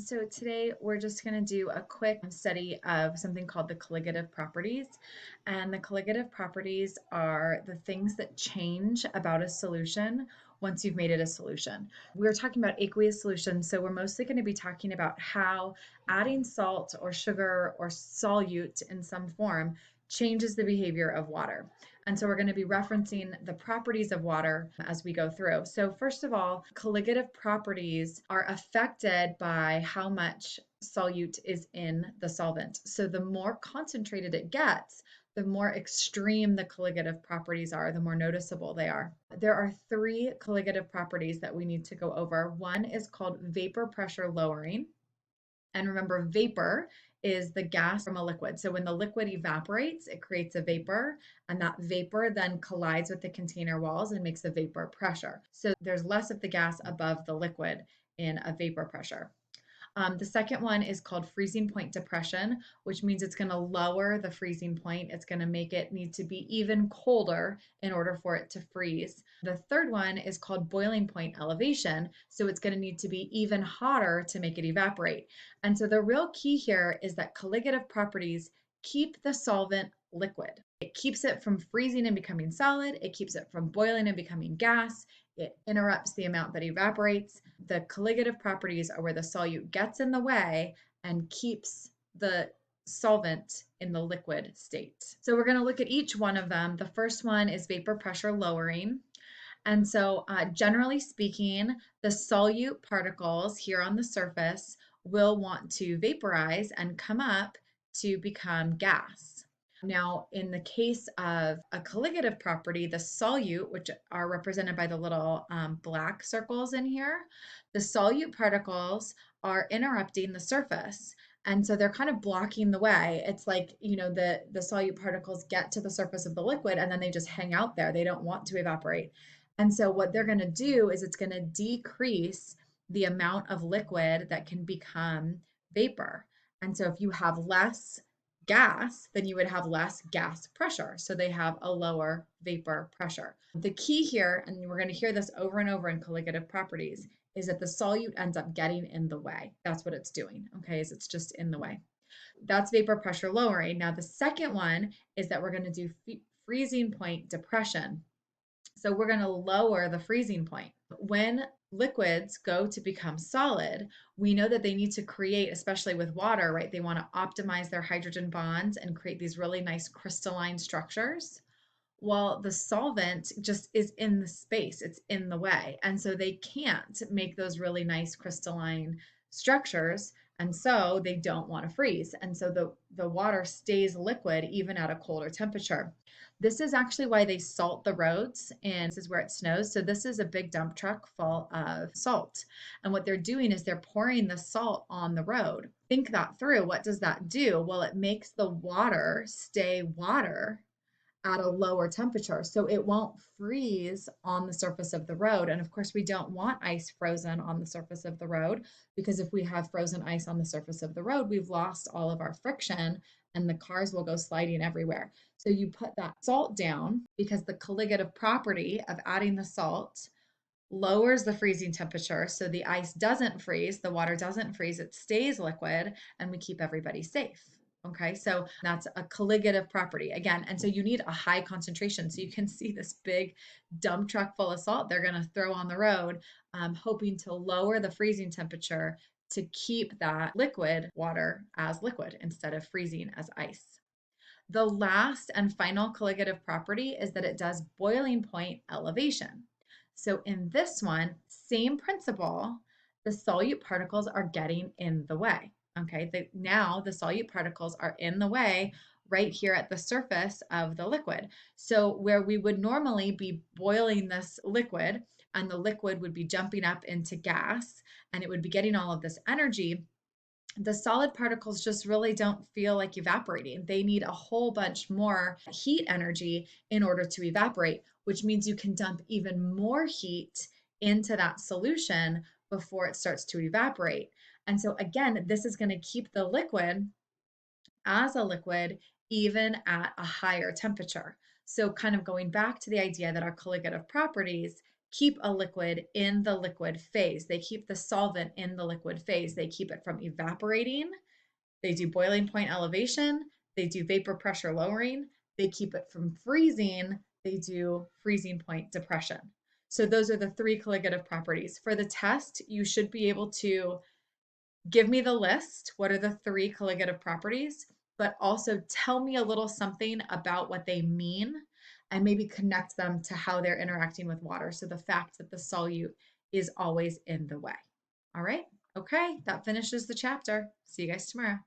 So today we're just going to do a quick study of something called the colligative properties. And the colligative properties are the things that change about a solution once you've made it a solution. We're talking about aqueous solutions, so we're mostly going to be talking about how adding salt or sugar or solute in some form changes the behavior of water. And so we're going to be referencing the properties of water as we go through. So first of all, colligative properties are affected by how much solute is in the solvent. So the more concentrated it gets, the more extreme the colligative properties are, the more noticeable they are. There are three colligative properties that we need to go over. One is called vapor pressure lowering. And remember, vapor is the gas from a liquid. So when the liquid evaporates, it creates a vapor, and that vapor then collides with the container walls and makes a vapor pressure. So there's less of the gas above the liquid in a vapor pressure. The second one is called freezing point depression, which means it's going to lower the freezing point. It's going to make it need to be even colder in order for it to freeze. The third one is called boiling point elevation. So it's going to need to be even hotter to make it evaporate. And so the real key here is that colligative properties keep the solvent liquid. It keeps it from freezing and becoming solid. It keeps it from boiling and becoming gas. It interrupts the amount that evaporates. The colligative properties are where the solute gets in the way and keeps the solvent in the liquid state. So we're going to look at each one of them. The first one is vapor pressure lowering. And so generally speaking, the solute particles here on the surface will want to vaporize and come up to become gas. Now, in the case of a colligative property, the solute, which are represented by the little black circles in here, the solute particles are interrupting the surface. And so they're kind of blocking the way. It's like, the solute particles get to the surface of the liquid and then they just hang out there. They don't want to evaporate. And so what they're going to do is it's going to decrease the amount of liquid that can become vapor. And so if you have less gas, then you would have less gas pressure. So they have a lower vapor pressure. The key here, and we're going to hear this over and over in colligative properties, is that the solute ends up getting in the way. That's what it's doing, okay, is it's just in the way. That's vapor pressure lowering. Now, the second one is that we're going to do freezing point depression. So we're going to lower the freezing point. When liquids go to become solid, we know that they need to create, especially with water, right? They want to optimize their hydrogen bonds and create these really nice crystalline structures. Well, the solvent just is in the space, it's in the way. And so they can't make those really nice crystalline structures. And so they don't want to freeze. And so the water stays liquid even at a colder temperature. This is actually why they salt the roads, and this is where it snows. So this is a big dump truck full of salt. And what they're doing is they're pouring the salt on the road. Think that through. What does that do? Well, it makes the water stay water at a lower temperature. So it won't freeze on the surface of the road. And of course, we don't want ice frozen on the surface of the road, because if we have frozen ice on the surface of the road, we've lost all of our friction and the cars will go sliding everywhere. So you put that salt down because the colligative property of adding the salt lowers the freezing temperature. So the ice doesn't freeze, the water doesn't freeze, it stays liquid, and we keep everybody safe. Okay, so that's a colligative property again. And so you need a high concentration. So you can see this big dump truck full of salt they're going to throw on the road, hoping to lower the freezing temperature to keep that liquid water as liquid instead of freezing as ice. The last and final colligative property is that it does boiling point elevation. So in this one, same principle, the solute particles are getting in the way. Okay, now the solute particles are in the way right here at the surface of the liquid. So where we would normally be boiling this liquid and the liquid would be jumping up into gas and it would be getting all of this energy, the solid particles just really don't feel like evaporating. They need a whole bunch more heat energy in order to evaporate, which means you can dump even more heat into that solution before it starts to evaporate. And so again, this is going to keep the liquid as a liquid even at a higher temperature. So kind of going back to the idea that our colligative properties keep a liquid in the liquid phase. They keep the solvent in the liquid phase. They keep it from evaporating. They do boiling point elevation. They do vapor pressure lowering. They keep it from freezing. They do freezing point depression. So those are the three colligative properties. For the test, you should be able to give me the list. What are the three colligative properties? But also tell me a little something about what they mean and maybe connect them to how they're interacting with water. So the fact that the solute is always in the way. All right. Okay. That finishes the chapter. See you guys tomorrow.